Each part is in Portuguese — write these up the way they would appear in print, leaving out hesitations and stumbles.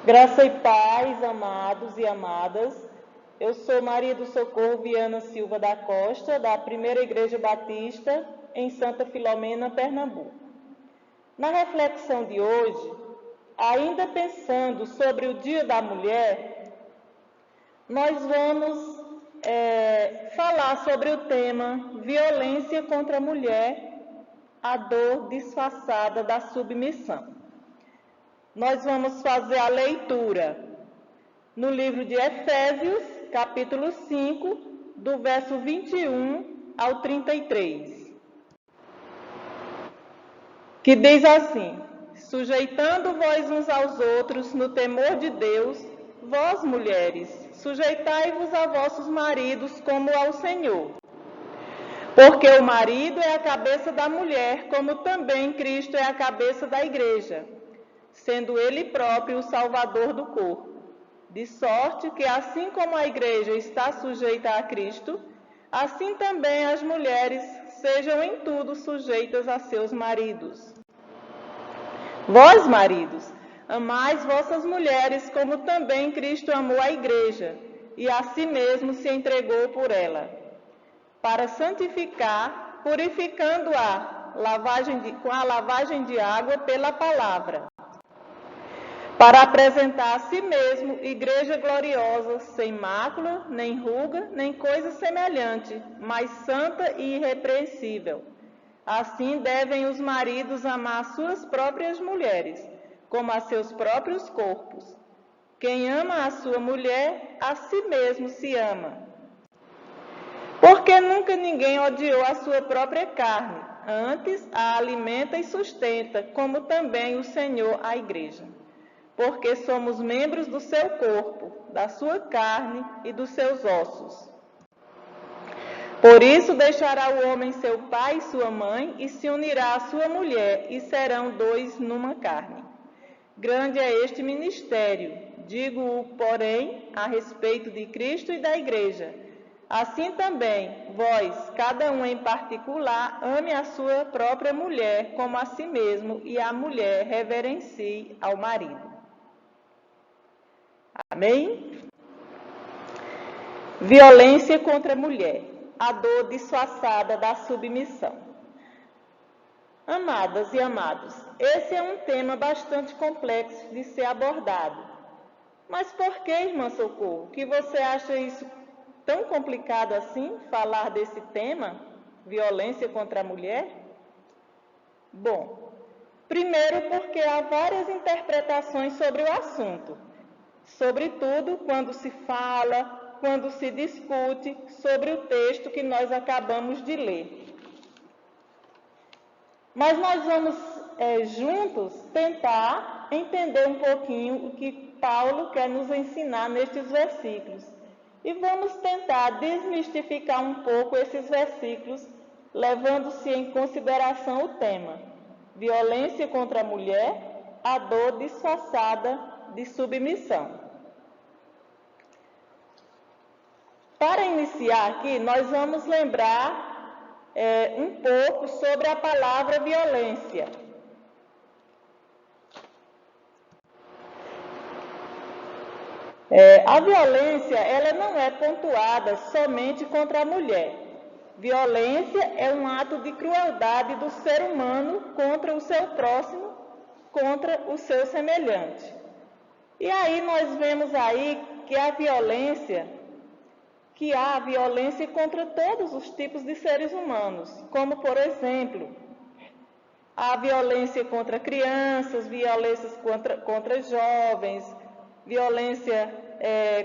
Graça e paz, amados e amadas. Eu sou Maria do Socorro Viana Silva da Costa, da Primeira Igreja Batista, em Santa Filomena, Pernambuco. Na reflexão de hoje, ainda pensando sobre o Dia da Mulher, nós vamos falar sobre o tema Violência contra a Mulher, a dor disfarçada da submissão. Nós vamos fazer a leitura no livro de Efésios, capítulo 5, do verso 21 ao 33, que diz assim: sujeitando-vos uns aos outros no temor de Deus, vós, mulheres, sujeitai-vos a vossos maridos como ao Senhor. Porque o marido é a cabeça da mulher, como também Cristo é a cabeça da igreja, sendo ele próprio o salvador do corpo. De sorte que, assim como a igreja está sujeita a Cristo, assim também as mulheres sejam em tudo sujeitas a seus maridos. Vós, maridos, amais vossas mulheres, como também Cristo amou a igreja, e a si mesmo se entregou por ela, para santificar, purificando-a com a lavagem de água pela palavra, para apresentar a si mesmo igreja gloriosa, sem mácula, nem ruga, nem coisa semelhante, mas santa e irrepreensível. Assim devem os maridos amar suas próprias mulheres, como a seus próprios corpos. Quem ama a sua mulher, a si mesmo se ama. Porque nunca ninguém odiou a sua própria carne, antes a alimenta e sustenta, como também o Senhor a igreja. Porque somos membros do seu corpo, da sua carne e dos seus ossos. Por isso deixará o homem seu pai e sua mãe, e se unirá à sua mulher, e serão dois numa carne. Grande é este ministério, digo-o, porém, a respeito de Cristo e da igreja. Assim também, vós, cada um em particular, ame a sua própria mulher como a si mesmo, e a mulher reverencie ao marido. Amém? Violência contra a mulher, a dor disfarçada da submissão. Amadas e amados, esse é um tema bastante complexo de ser abordado. Mas por que, irmã Socorro, que você acha isso tão complicado assim, falar desse tema, violência contra a mulher? Bom, primeiro porque há várias interpretações sobre o assunto. Sobretudo quando se fala, quando se discute sobre o texto que nós acabamos de ler. Mas nós vamos juntos tentar entender um pouquinho o que Paulo quer nos ensinar nestes versículos. E vamos tentar desmistificar um pouco esses versículos, levando-se em consideração o tema: violência contra a mulher, a dor disfarçada de submissão. Para iniciar aqui, nós vamos lembrar um pouco sobre a palavra violência. A violência, ela não é pontuada somente contra a mulher. Violência é um ato de crueldade do ser humano contra o seu próximo, contra o seu semelhante. E aí nós vemos aí que há violência contra todos os tipos de seres humanos, como, por exemplo, a violência contra crianças, violências contra jovens, violência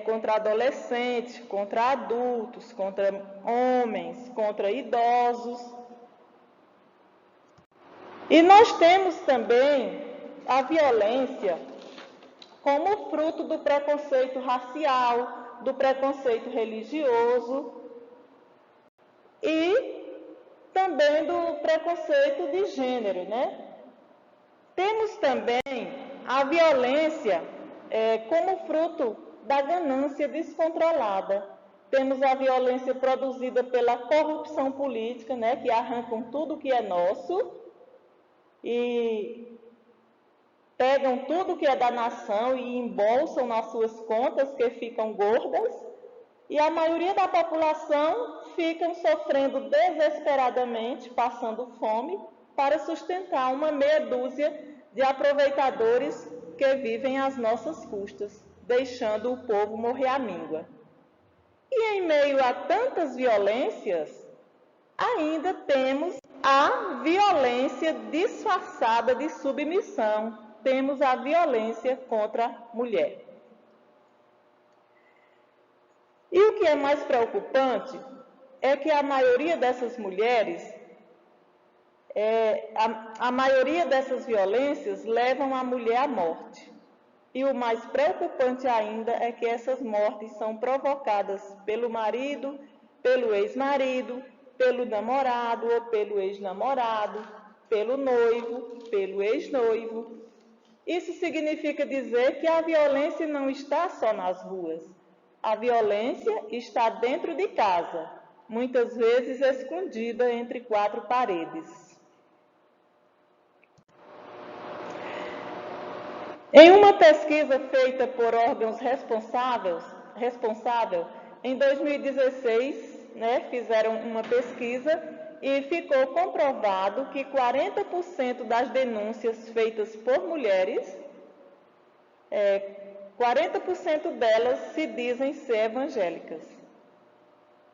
contra adolescentes, contra adultos, contra homens, contra idosos. E nós temos também a violência como fruto do preconceito racial, do preconceito religioso e também do preconceito de gênero, né? Temos também a violência como fruto da ganância descontrolada. Temos a violência produzida pela corrupção política, né, que arrancam tudo que é nosso, e pegam tudo que é da nação e embolsam nas suas contas, que ficam gordas, e a maioria da população ficam sofrendo desesperadamente, passando fome, para sustentar uma meia dúzia de aproveitadores que vivem às nossas custas, deixando o povo morrer à míngua. E em meio a tantas violências, ainda temos a violência disfarçada de submissão, temos a violência contra a mulher. E o que é mais preocupante é que a maioria dessas mulheres, a maioria dessas violências levam a mulher à morte. E o mais preocupante ainda é que essas mortes são provocadas pelo marido, pelo ex-marido, pelo namorado ou pelo ex-namorado, pelo noivo, pelo ex-noivo. Isso significa dizer que a violência não está só nas ruas. A violência está dentro de casa, muitas vezes escondida entre quatro paredes. Em uma pesquisa feita por órgãos responsáveis, em 2016, fizeram uma pesquisa e ficou comprovado que 40% das denúncias feitas por mulheres, 40% delas se dizem ser evangélicas.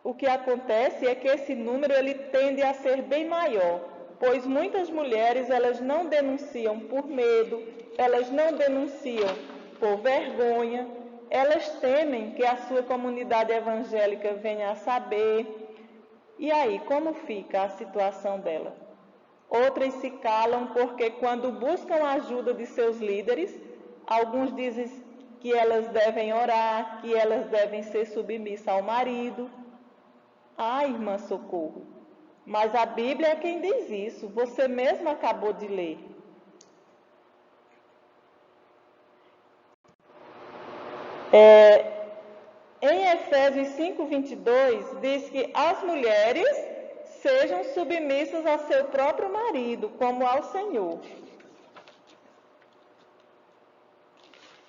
O que acontece é que esse número ele tende a ser bem maior, pois muitas mulheres elas não denunciam por medo, elas não denunciam por vergonha, elas temem que a sua comunidade evangélica venha a saber. E aí, como fica a situação dela? Outras se calam porque quando buscam a ajuda de seus líderes, alguns dizem que elas devem orar, que elas devem ser submissas ao marido. Ah, irmã Socorro, mas a Bíblia é quem diz isso, você mesma acabou de ler. Em Efésios 5:22, diz que as mulheres sejam submissas a seu próprio marido, como ao Senhor.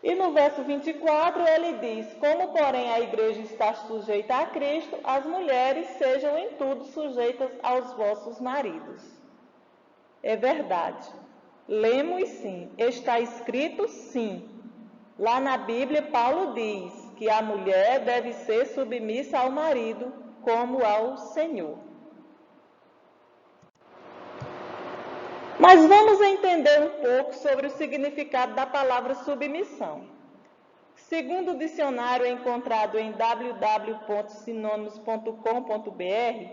E no verso 24 ele diz, como porém a igreja está sujeita a Cristo, as mulheres sejam em tudo sujeitas aos vossos maridos. É verdade. Lemos sim, está escrito sim. Lá na Bíblia Paulo diz que a mulher deve ser submissa ao marido como ao Senhor. Mas vamos entender um pouco sobre o significado da palavra submissão. Segundo o dicionário encontrado em www.sinônimos.com.br,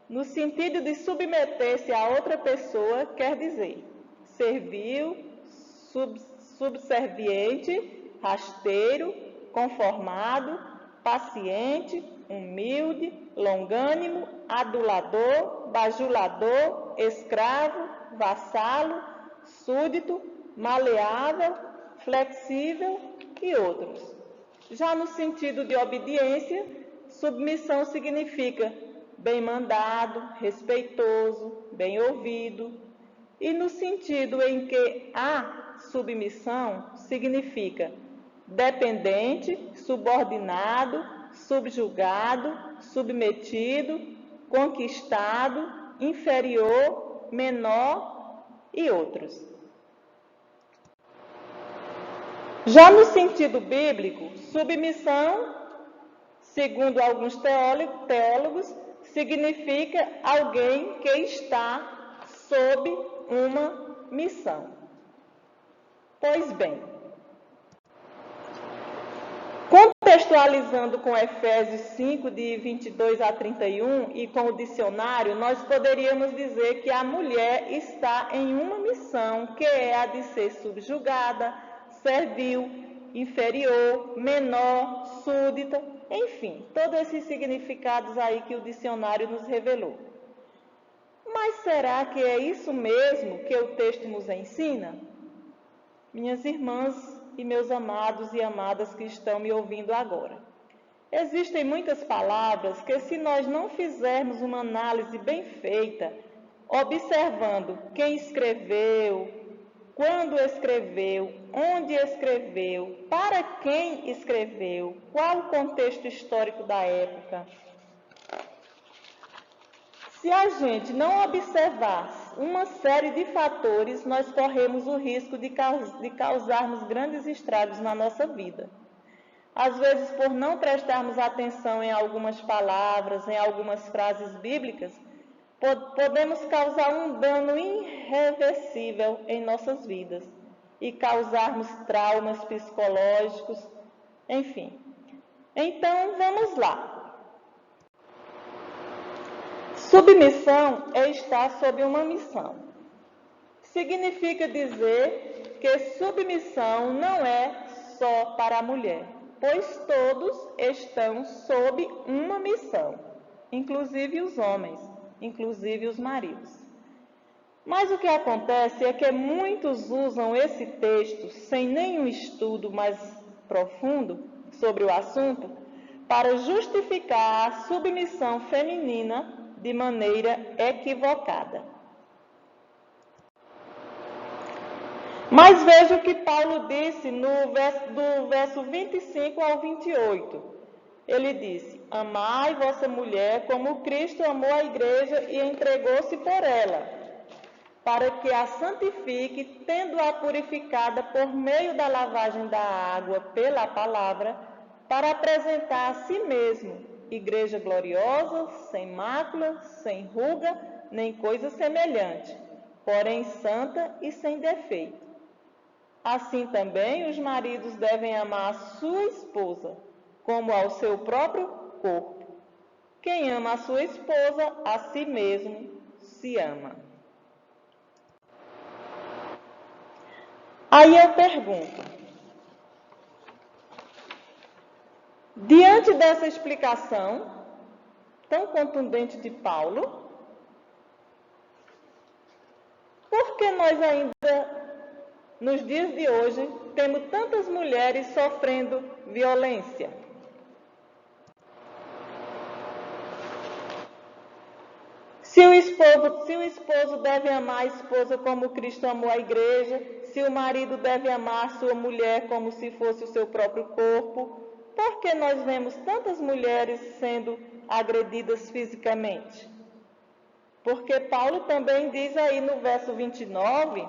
no sentido de submeter-se a outra pessoa, quer dizer servil, subserviente, rasteiro, conformado, paciente, humilde, longânimo, adulador, bajulador, escravo, vassalo, súdito, maleável, flexível e outros. Já no sentido de obediência, submissão significa bem mandado, respeitoso, bem ouvido. E no sentido em que a submissão significa dependente, subordinado, subjugado, submetido, conquistado, inferior, menor e outros. Já no sentido bíblico, submissão, segundo alguns teólogos, significa alguém que está sob uma missão. Pois bem, contextualizando com Efésios 5, de 22 a 31 e com o dicionário, nós poderíamos dizer que a mulher está em uma missão, que é a de ser subjugada, servil, inferior, menor, súdita, enfim, todos esses significados aí que o dicionário nos revelou. Mas será que é isso mesmo que o texto nos ensina? Minhas irmãs e meus amados e amadas que estão me ouvindo agora. Existem muitas palavras que, se nós não fizermos uma análise bem feita, observando quem escreveu, quando escreveu, onde escreveu, para quem escreveu, qual o contexto histórico da época. Se a gente não observar uma série de fatores, nós corremos o risco de causarmos grandes estragos na nossa vida. Às vezes, por não prestarmos atenção em algumas palavras, em algumas frases bíblicas, podemos causar um dano irreversível em nossas vidas e causarmos traumas psicológicos, enfim. Então, vamos lá. Submissão é estar sob uma missão. Significa dizer que submissão não é só para a mulher, pois todos estão sob uma missão, inclusive os homens, inclusive os maridos. Mas o que acontece é que muitos usam esse texto sem nenhum estudo mais profundo sobre o assunto para justificar a submissão feminina de maneira equivocada. Mas veja o que Paulo disse do verso 25 ao 28. Ele disse: amai vossa mulher como Cristo amou a igreja e entregou-se por ela, para que a santifique, tendo-a purificada por meio da lavagem da água pela palavra, para apresentar a si mesmo igreja gloriosa, sem mácula, sem ruga, nem coisa semelhante, porém santa e sem defeito. Assim também os maridos devem amar a sua esposa, como ao seu próprio corpo. Quem ama a sua esposa, a si mesmo se ama. Aí eu pergunto, diante dessa explicação tão contundente de Paulo, por que nós ainda, nos dias de hoje, temos tantas mulheres sofrendo violência? Se o esposo deve amar a esposa como Cristo amou a igreja, se o marido deve amar a sua mulher como se fosse o seu próprio corpo, por que nós vemos tantas mulheres sendo agredidas fisicamente? Porque Paulo também diz aí no verso 29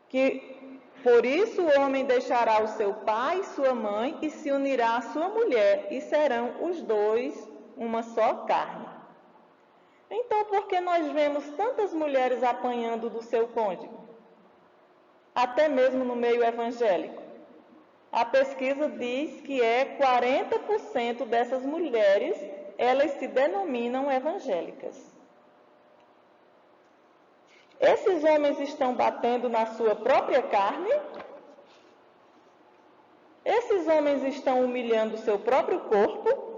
que por isso o homem deixará o seu pai e sua mãe e se unirá à sua mulher, e serão os dois uma só carne. Então, por que nós vemos tantas mulheres apanhando do seu cônjuge? Até mesmo no meio evangélico. A pesquisa diz que 40% dessas mulheres, elas se denominam evangélicas. Esses homens estão batendo na sua própria carne? Esses homens estão humilhando o seu próprio corpo?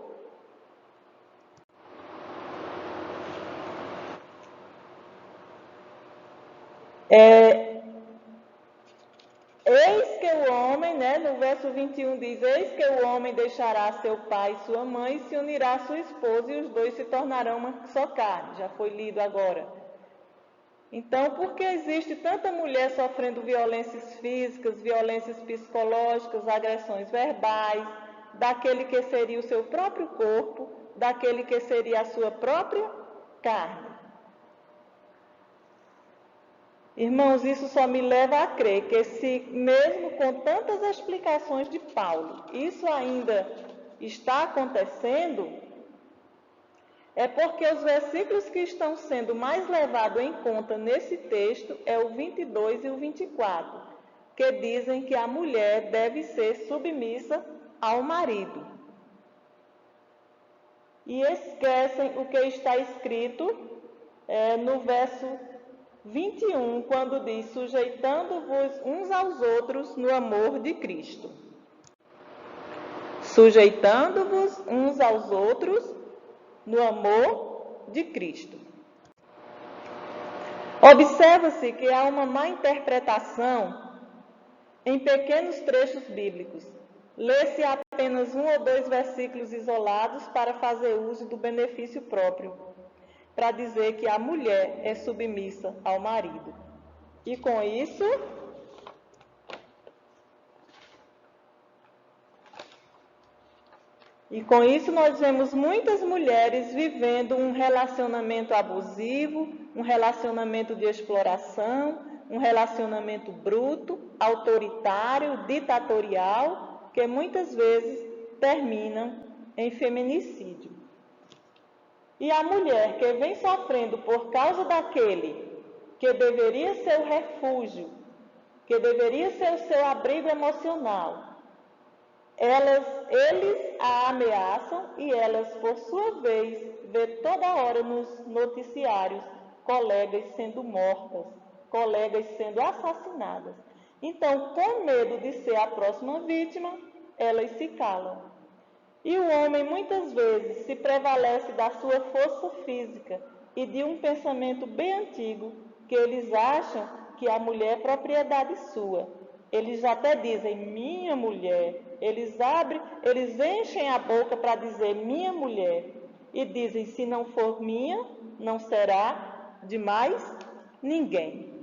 Eis que o homem, no verso 21 diz, eis que o homem deixará seu pai e sua mãe e se unirá à sua esposa e os dois se tornarão uma só carne. Já foi lido agora. Então, por que existe tanta mulher sofrendo violências físicas, violências psicológicas, agressões verbais, daquele que seria o seu próprio corpo, daquele que seria a sua própria carne? Irmãos, isso só me leva a crer que se mesmo com tantas explicações de Paulo, isso ainda está acontecendo, é porque os versículos que estão sendo mais levados em conta nesse texto é o 22 e o 24, que dizem que a mulher deve ser submissa ao marido. E esquecem o que está escrito no verso 21, quando diz, sujeitando-vos uns aos outros no amor de Cristo. Sujeitando-vos uns aos outros no amor de Cristo. Observa-se que há uma má interpretação em pequenos trechos bíblicos. Lê-se apenas 1 ou 2 versículos isolados para fazer uso do benefício próprio, para dizer que a mulher é submissa ao marido. E com isso, nós vemos muitas mulheres vivendo um relacionamento abusivo, um relacionamento de exploração, um relacionamento bruto, autoritário, ditatorial, que muitas vezes terminam em feminicídio. E a mulher que vem sofrendo por causa daquele que deveria ser o refúgio, que deveria ser o seu abrigo emocional, eles a ameaçam e elas, por sua vez, vê toda hora nos noticiários colegas sendo mortas, colegas sendo assassinadas. Então, com medo de ser a próxima vítima, elas se calam. E o homem, muitas vezes, se prevalece da sua força física e de um pensamento bem antigo, que eles acham que a mulher é propriedade sua. Eles até dizem, minha mulher. Eles enchem a boca para dizer, minha mulher. E dizem, se não for minha, não será de mais ninguém.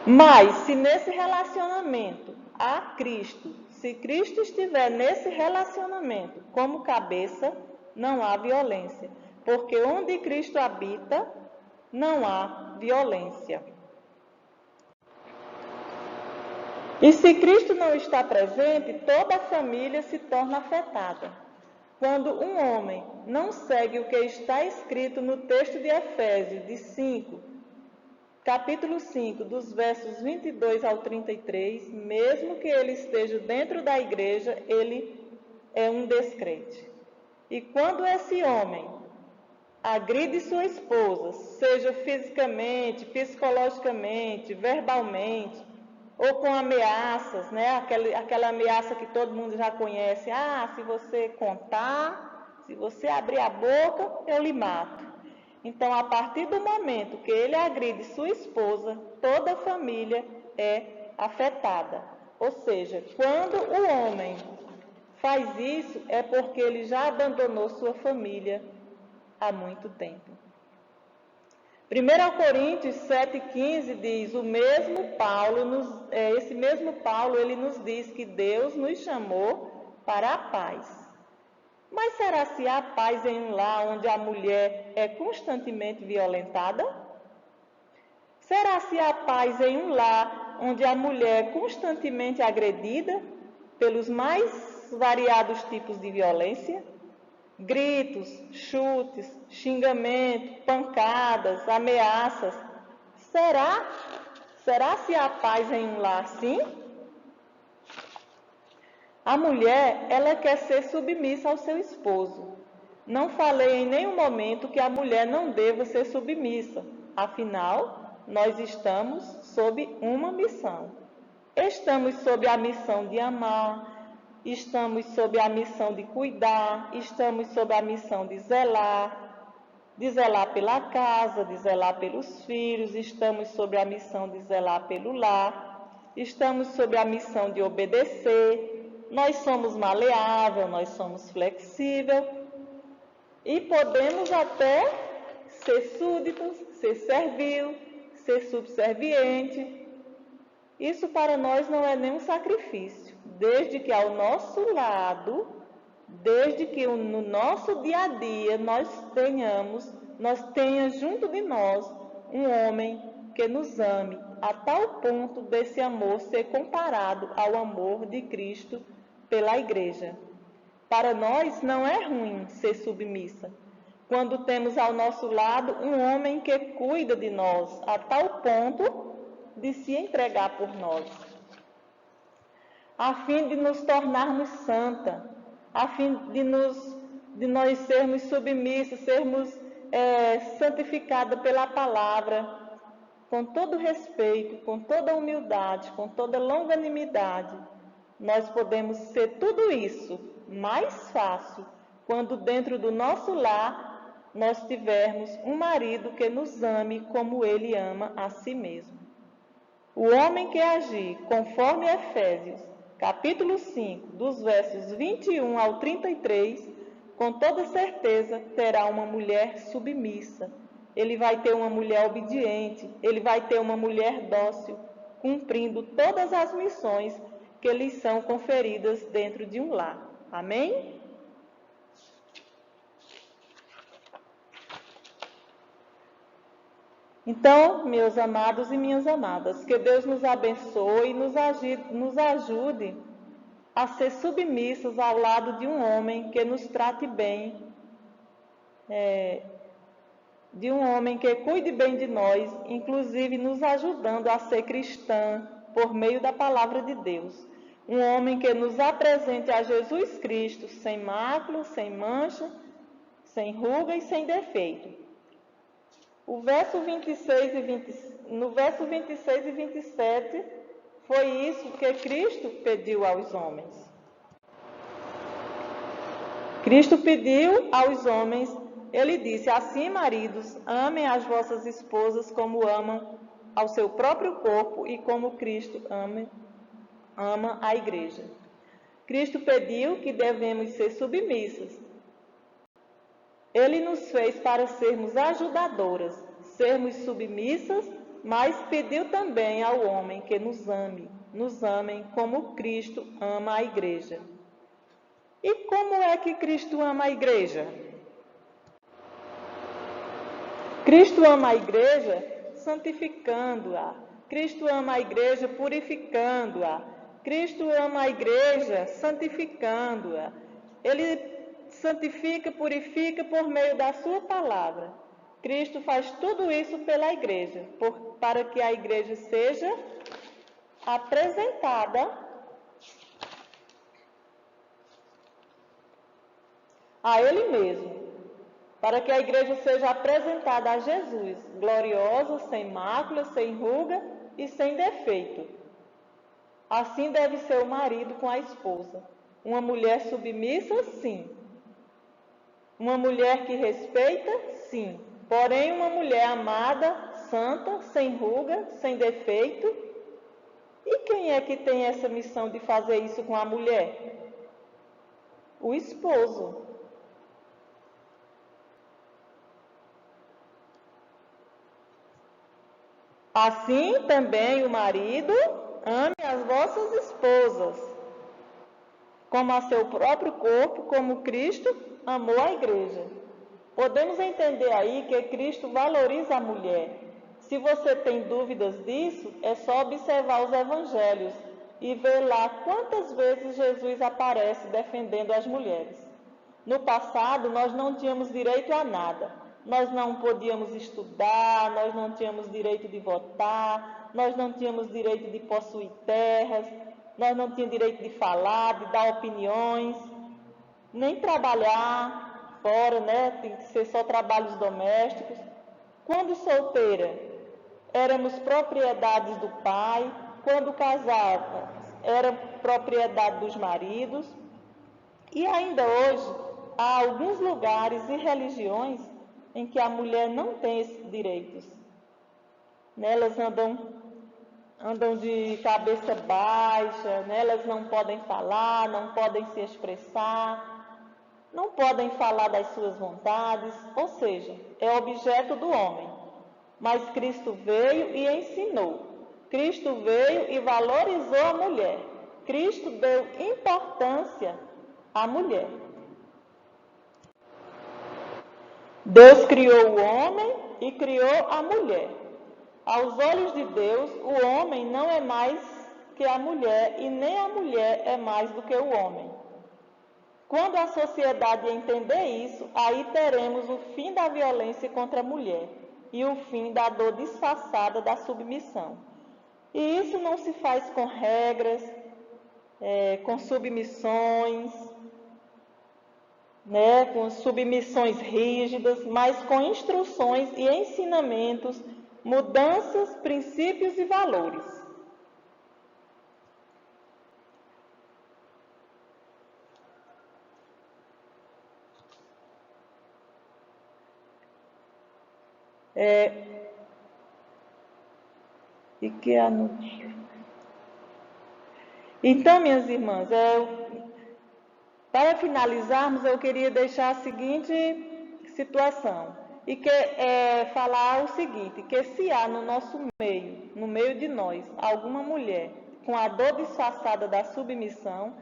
Mas, se nesse relacionamento há Cristo, se Cristo estiver nesse relacionamento como cabeça, não há violência. Porque onde Cristo habita, não há violência. E se Cristo não está presente, toda a família se torna afetada. Quando um homem não segue o que está escrito no texto de Efésios, capítulo 5, dos versos 22 ao 33, mesmo que ele esteja dentro da igreja, ele é um descrente. E quando esse homem agride sua esposa, seja fisicamente, psicologicamente, verbalmente, ou com ameaças, né? Aquela ameaça que todo mundo já conhece. Se você contar, se você abrir a boca, eu lhe mato. Então, a partir do momento que ele agride sua esposa, toda a família é afetada. Ou seja, quando o homem faz isso, é porque ele já abandonou sua família há muito tempo. 1 Coríntios 7,15 diz, esse mesmo Paulo, ele nos diz que Deus nos chamou para a paz. Mas será se há paz em um lar onde a mulher é constantemente violentada? Será se há paz em um lar onde a mulher é constantemente agredida pelos mais variados tipos de violência? Gritos, chutes, xingamento, pancadas, ameaças. Será se há paz em um lar assim? A mulher, ela quer ser submissa ao seu esposo. Não falei em nenhum momento que a mulher não deva ser submissa. Afinal, nós estamos sob uma missão. Estamos sob a missão de amar, estamos sob a missão de cuidar, estamos sob a missão de zelar pela casa, de zelar pelos filhos, estamos sob a missão de zelar pelo lar, estamos sob a missão de obedecer. Nós somos maleável, nós somos flexível e podemos até ser súditos, ser servil, ser subserviente. Isso para nós não é nenhum sacrifício, desde que ao nosso lado, desde que no nosso dia a dia nós tenha junto de nós um homem que nos ame, a tal ponto desse amor ser comparado ao amor de Cristo pela igreja. Para nós não é ruim ser submissa, quando temos ao nosso lado um homem que cuida de nós, a tal ponto de se entregar por nós, a fim de nos tornarmos santa, a fim de nós sermos submissos, sermos santificados pela palavra, com todo respeito, com toda humildade, com toda longanimidade. Nós podemos ser tudo isso mais fácil quando dentro do nosso lar nós tivermos um marido que nos ame como ele ama a si mesmo. O homem que agir conforme Efésios, capítulo 5, dos versos 21 ao 33, com toda certeza terá uma mulher submissa, ele vai ter uma mulher obediente, ele vai ter uma mulher dócil, cumprindo todas as missões que lhes são conferidas dentro de um lar. Amém? Então, meus amados e minhas amadas, que Deus nos abençoe e nos ajude a ser submissos ao lado de um homem que nos trate bem, de um homem que cuide bem de nós, inclusive nos ajudando a ser cristã por meio da palavra de Deus. Um homem que nos apresente a Jesus Cristo sem mácula, sem mancha, sem ruga e sem defeito. No verso 26 e 27, foi isso que Cristo pediu aos homens. Cristo pediu aos homens, ele disse: assim, maridos, amem as vossas esposas como amam ao seu próprio corpo e como Cristo ama a igreja. Cristo pediu que devemos ser submissas. Ele nos fez para sermos ajudadoras, sermos submissas, mas pediu também ao homem que nos amem como Cristo ama a igreja. E como é que Cristo ama a igreja? Cristo ama a igreja santificando-a. Cristo ama a igreja purificando-a. Cristo ama a igreja santificando-a. Ele santifica, purifica por meio da sua palavra. Cristo faz tudo isso pela igreja, para que a igreja seja apresentada a Ele mesmo, para que a igreja seja apresentada a Jesus, gloriosa, sem mácula, sem ruga e sem defeito. Assim deve ser o marido com a esposa. Uma mulher submissa, sim. Uma mulher que respeita, sim. Porém, uma mulher amada, santa, sem ruga, sem defeito. E quem é que tem essa missão de fazer isso com a mulher? O esposo. Assim também o marido ame as vossas esposas, como a seu próprio corpo, como Cristo amou a igreja. Podemos entender aí que Cristo valoriza a mulher. Se você tem dúvidas disso, é só observar os evangelhos e ver lá quantas vezes Jesus aparece defendendo as mulheres. No passado, nós não tínhamos direito a nada. Nós não podíamos estudar, nós não tínhamos direito de votar, nós não tínhamos direito de possuir terras, nós não tínhamos direito de falar, de dar opiniões, nem trabalhar fora, né? Tem que ser só trabalhos domésticos. Quando solteira, éramos propriedades do pai, quando casada, era propriedade dos maridos. E ainda hoje, há alguns lugares e religiões em que a mulher não tem esses direitos. Elas andam de cabeça baixa, elas não podem falar, não podem se expressar, não podem falar das suas vontades, ou seja, é objeto do homem. Mas Cristo veio e ensinou. Cristo veio e valorizou a mulher. Cristo deu importância à mulher. Deus criou o homem e criou a mulher. Aos olhos de Deus, o homem não é mais que a mulher e nem a mulher é mais do que o homem. Quando a sociedade entender isso, aí teremos o fim da violência contra a mulher e o fim da dor disfarçada da submissão. E isso não se faz com regras, com submissões, com submissões rígidas, mas com instruções e ensinamentos, mudanças, princípios e valores. Então, minhas irmãs, para finalizarmos, eu queria deixar a seguinte situação. e quer falar o seguinte, que se há no nosso meio, no meio de nós, alguma mulher com a dor disfarçada da submissão,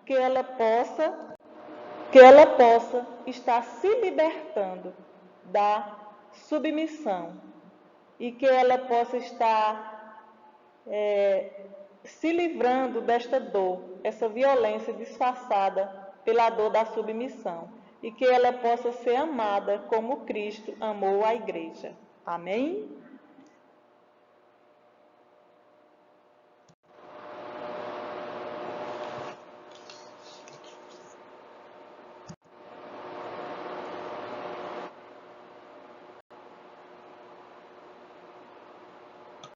que ela possa estar se libertando da submissão e que ela possa estar se livrando desta dor, essa violência disfarçada pela dor da submissão, e que ela possa ser amada como Cristo amou a igreja. Amém?